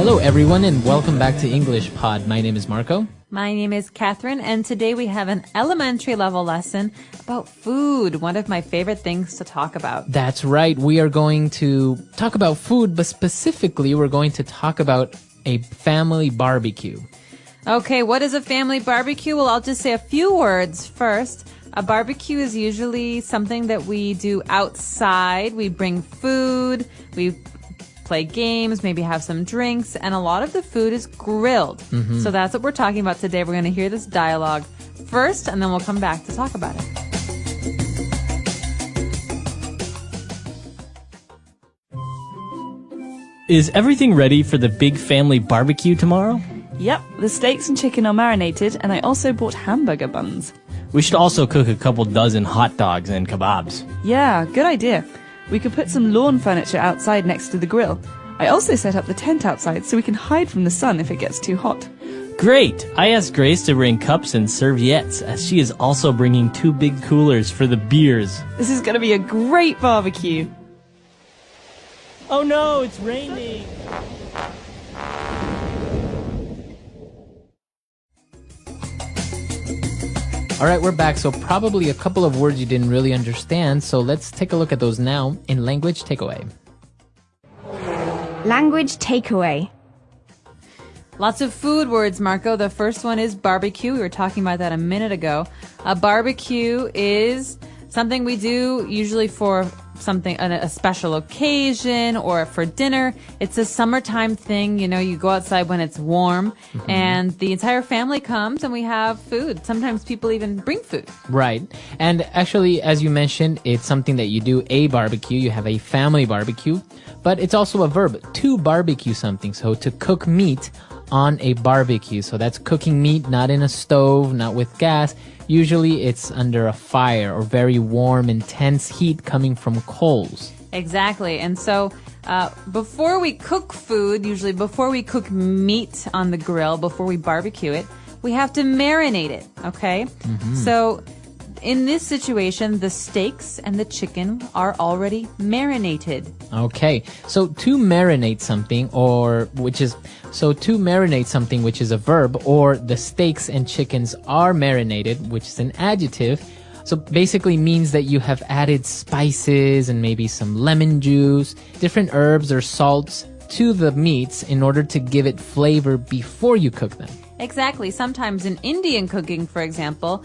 Hello everyone and welcome back to English Pod. My name is Marco. My name is Catherine, and today we have an elementary level lesson about food, one of my favorite things to talk about. That's right. We are going to talk about food, but specifically we're going to talk about a family barbecue. Okay, what is a family barbecue? Well, I'll just say a few words first. A barbecue is usually something that we do outside. We bring food, we play games, maybe have some drinks, and a lot of the food is grilled. So that's what we're talking about today. We're going to hear this dialogue first, and then we'll come back to talk about it. Is everything ready for the big family barbecue tomorrow? Yep, the steaks and chicken are marinated, and I also bought hamburger buns. We should also cook a couple dozen hot dogs and kebabs. Yeah, good idea. We could put some lawn furniture outside next to the grill. I also set up the tent outside so we can hide from the sun if it gets too hot. Great! I asked Grace to bring cups and serviettes, as she is also bringing 2 big coolers for the beers. This is going to be a great barbecue. Oh no, it's raining! All right, we're back. So probably a couple of words you didn't really understand. So let's take a look at those now in Language Takeaway. Language takeaway. Lots of food words, Marco. The first one is barbecue. We were talking about that a minute ago. A barbecue is something we do usually for a special occasion or for dinner. It's a summertime thing. You know, you go outside when it's warm and the entire family comes and we have food. Sometimes people even bring food. Right. And actually, as you mentioned, it's something that you do a barbecue. You have a family barbecue, but it's also a verb to barbecue something. So to cook meat on a barbecue. So that's cooking meat, not in a stove, not with gas. Usually it's under a fire or very warm, intense heat coming from coals. Exactly. And so before we cook food, usually before we cook meat on the grill, before we barbecue it, we have to marinate it, okay? So in this situation, the steaks and the chicken are already marinated. Okay. So to marinate something which is a verb, or the steaks and chickens are marinated, which is an adjective. So basically means that you have added spices and maybe some lemon juice, different herbs or salts to the meats in order to give it flavor before you cook them. Exactly. Sometimes in Indian cooking, for example,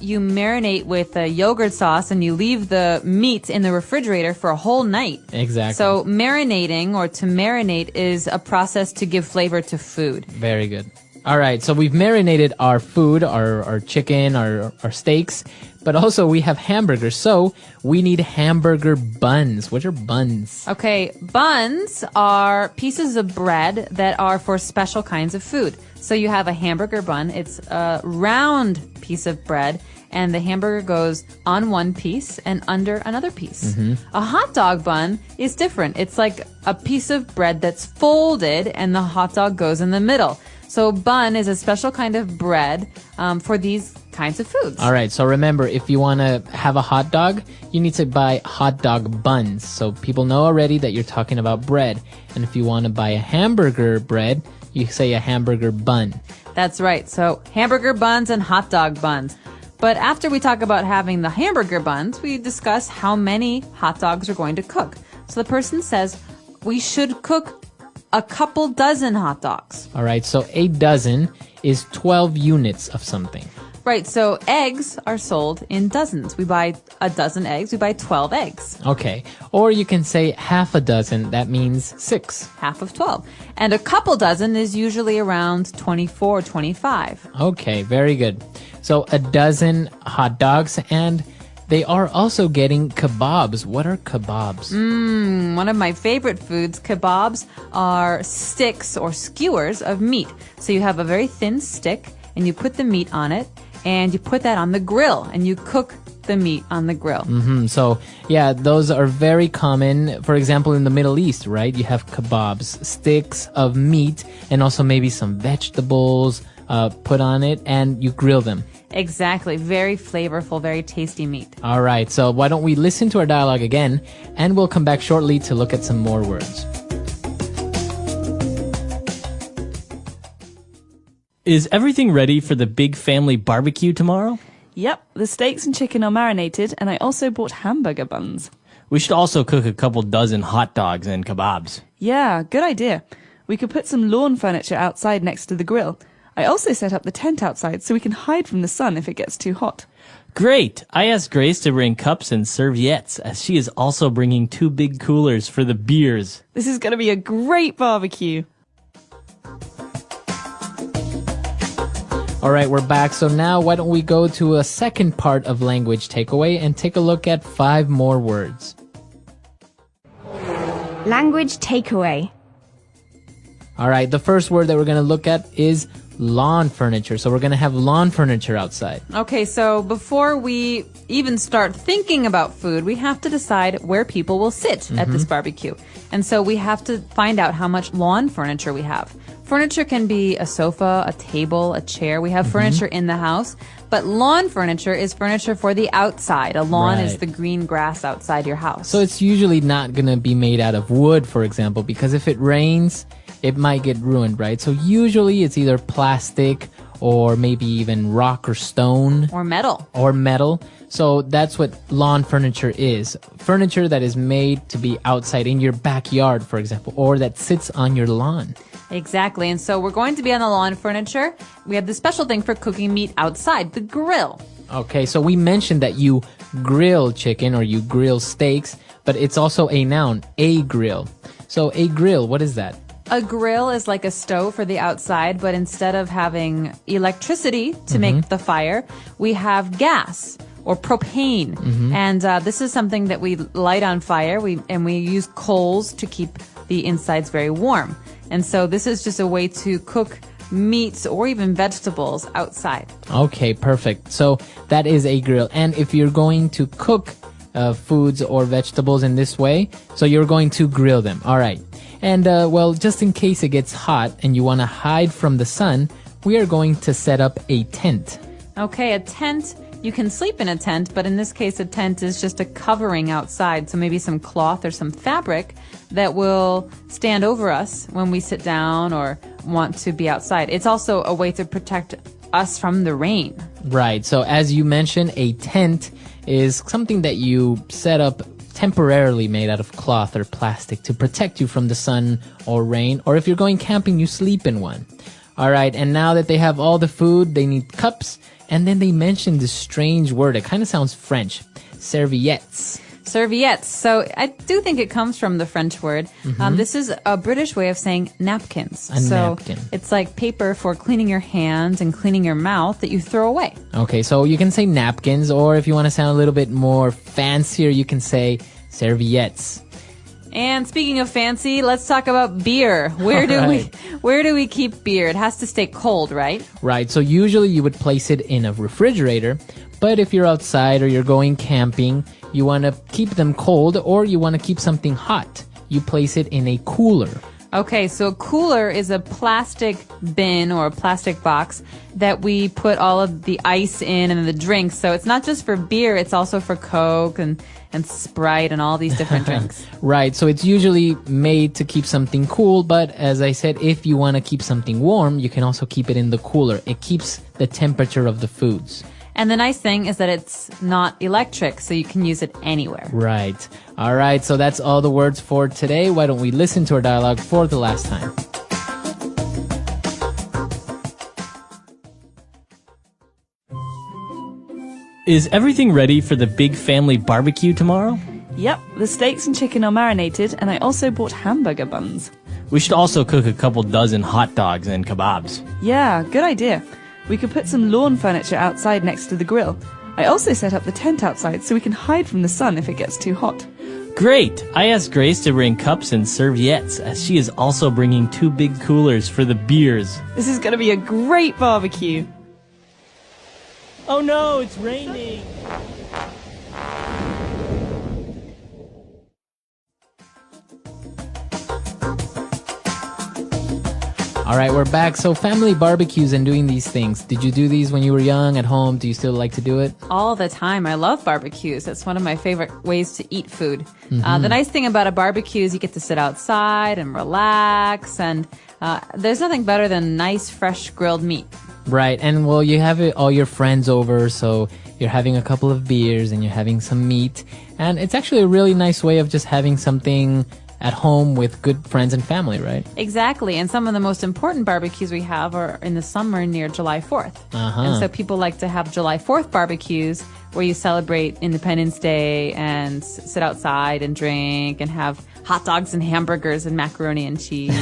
you marinate with a yogurt sauce and you leave the meat in the refrigerator for a whole night. Exactly. So marinating or to marinate is a process to give flavor to food. Very good. All right. So we've marinated our food, our chicken, our steaks, but also we have hamburgers. So we need hamburger buns. What are buns? Okay. Buns are pieces of bread that are for special kinds of food. So you have a hamburger bun. It's a round piece of bread, and the hamburger goes on one piece and under another piece. A hot dog bun is different. It's like a piece of bread that's folded, and the hot dog goes in the middle. So bun is a special kind of bread for these kinds of foods. All right. So remember, if you want to have a hot dog, you need to buy hot dog buns. So people know already that you're talking about bread. And if you want to buy a hamburger bread, you say a hamburger bun. That's right. So hamburger buns and hot dog buns. But after we talk about having the hamburger buns, we discuss how many hot dogs we're going to cook. So the person says we should cook a couple dozen hot dogs. All right. So a dozen is 12 units of something. Right. So eggs are sold in dozens. We buy a dozen eggs. We buy 12 eggs. Okay. Or you can say half a dozen. That means 6. Half of 12. And a couple dozen is usually around 24, 25. Okay. Very good. So a dozen hot dogs, and they are also getting kebabs. What are kebabs? One of my favorite foods. Kebabs are sticks or skewers of meat. So you have a very thin stick and you put the meat on it and you put that on the grill and you cook the meat on the grill. So, yeah, those are very common. For example, in the Middle East, right? You have kebabs, sticks of meat, and also maybe some vegetables put on it, and you grill them. Exactly. Very flavorful, very tasty meat. All right. So why don't we listen to our dialogue again, and we'll come back shortly to look at some more words. Is everything ready for the big family barbecue tomorrow? Yep, the steaks and chicken are marinated, and I also bought hamburger buns. We should also cook a couple dozen hot dogs and kebabs. Yeah, good idea. We could put some lawn furniture outside next to the grill. I also set up the tent outside so we can hide from the sun if it gets too hot. Great! I asked Grace to bring cups and serviettes, as she is also bringing 2 big coolers for the beers. This is going to be a great barbecue. All right, we're back. So now why don't we go to a second part of language takeaway and take a look at 5 more words. Language takeaway. All right, the first word that we're going to look at is lawn furniture. So we're going to have lawn furniture outside. Okay, so before we even start thinking about food, we have to decide where people will sit at this barbecue. And so we have to find out how much lawn furniture we have. Furniture can be a sofa, a table, a chair. We have furniture in the house, but lawn furniture is furniture for the outside. A lawn is Right. the green grass outside your house. So it's usually not going to be made out of wood, for example, because if it rains, it might get ruined, right? So usually it's either plastic or maybe even rock or stone. Or metal. Or metal. So that's what lawn furniture is. Furniture that is made to be outside in your backyard, for example, or that sits on your lawn. Exactly. And so we're going to be on the lawn furniture. We have the special thing for cooking meat outside, the grill. Okay, so we mentioned that you grill chicken or you grill steaks, but it's also a noun, a grill. So a grill, what is that? A grill is like a stove for the outside, but instead of having electricity to make the fire, we have gas or propane. And this is something that we light on fire. We use coals to keep the insides very warm. And so this is just a way to cook meats or even vegetables outside. Okay, perfect. So that is a grill. And if you're going to cook foods or vegetables in this way, so you're going to grill them. All right. And well, just in case it gets hot and you want to hide from the sun, we are going to set up a tent. Okay, a tent. You can sleep in a tent, but in this case, a tent is just a covering outside. So maybe some cloth or some fabric that will stand over us when we sit down or want to be outside. It's also a way to protect us from the rain. Right. So as you mentioned, a tent is something that you set up temporarily made out of cloth or plastic to protect you from the sun or rain. Or if you're going camping, you sleep in one. All right. And now that they have all the food, they need cups. And then they mentioned this strange word. It kind of sounds French. Serviettes. Serviettes. So I do think it comes from the French word. This is a British way of saying napkins. A napkin. It's like paper for cleaning your hands and cleaning your mouth that you throw away. Okay, so you can say napkins, or if you want to sound a little bit more fancier, you can say serviettes. And speaking of fancy, let's talk about beer. Where do we keep beer? It has to stay cold, right? Right, so usually you would place it in a refrigerator, but if you're outside or you're going camping, you want to keep them cold or you want to keep something hot. You place it in a cooler. Okay, so a cooler is a plastic bin or a plastic box that we put all of the ice in and the drinks. So it's not just for beer, it's also for Coke and Sprite and all these different drinks. Right, so it's usually made to keep something cool, but as I said, if you want to keep something warm, you can also keep it in the cooler. It keeps the temperature of the foods. And the nice thing is that it's not electric, so you can use it anywhere. Right. All right, so that's all the words for today. Why don't we listen to our dialogue for the last time? Is everything ready for the big family barbecue tomorrow? Yep, the steaks and chicken are marinated, and I also bought hamburger buns. We should also cook a couple dozen hot dogs and kebabs. Yeah, good idea. We could put some lawn furniture outside next to the grill. I also set up the tent outside so we can hide from the sun if it gets too hot. Great! I asked Grace to bring cups and serviettes, as she is also bringing 2 big coolers for the beers. This is going to be a great barbecue. Oh no, it's raining! All right, we're back. So family barbecues and doing these things. Did you do these when you were young at home? Do you still like to do it? All the time. I love barbecues. It's one of my favorite ways to eat food. The nice thing about a barbecue is you get to sit outside and relax, and there's nothing better than nice, fresh grilled meat. Right, and well, you have all your friends over, so you're having a couple of beers and you're having some meat, and it's actually a really nice way of just having something at home with good friends and family, right? Exactly, and some of the most important barbecues we have are in the summer near July 4th. And so people like to have July 4th barbecues where you celebrate Independence Day and sit outside and drink and have hot dogs and hamburgers and macaroni and cheese.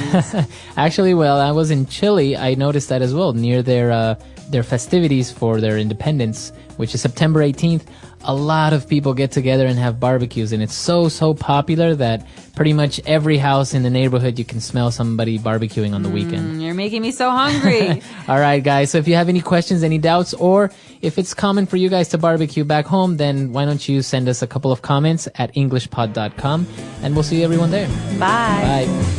Actually, while I was in Chile, I noticed that as well. Near their festivities for their independence, which is September 18th, a lot of people get together and have barbecues, and it's so popular that pretty much every house in the neighborhood you can smell somebody barbecuing on the weekend. You're making me so hungry. All right, guys. So if you have any questions, any doubts, or if it's common for you guys to barbecue back home, then why don't you send us a couple of comments at englishpod.com, and we'll see everyone there. Bye. Bye.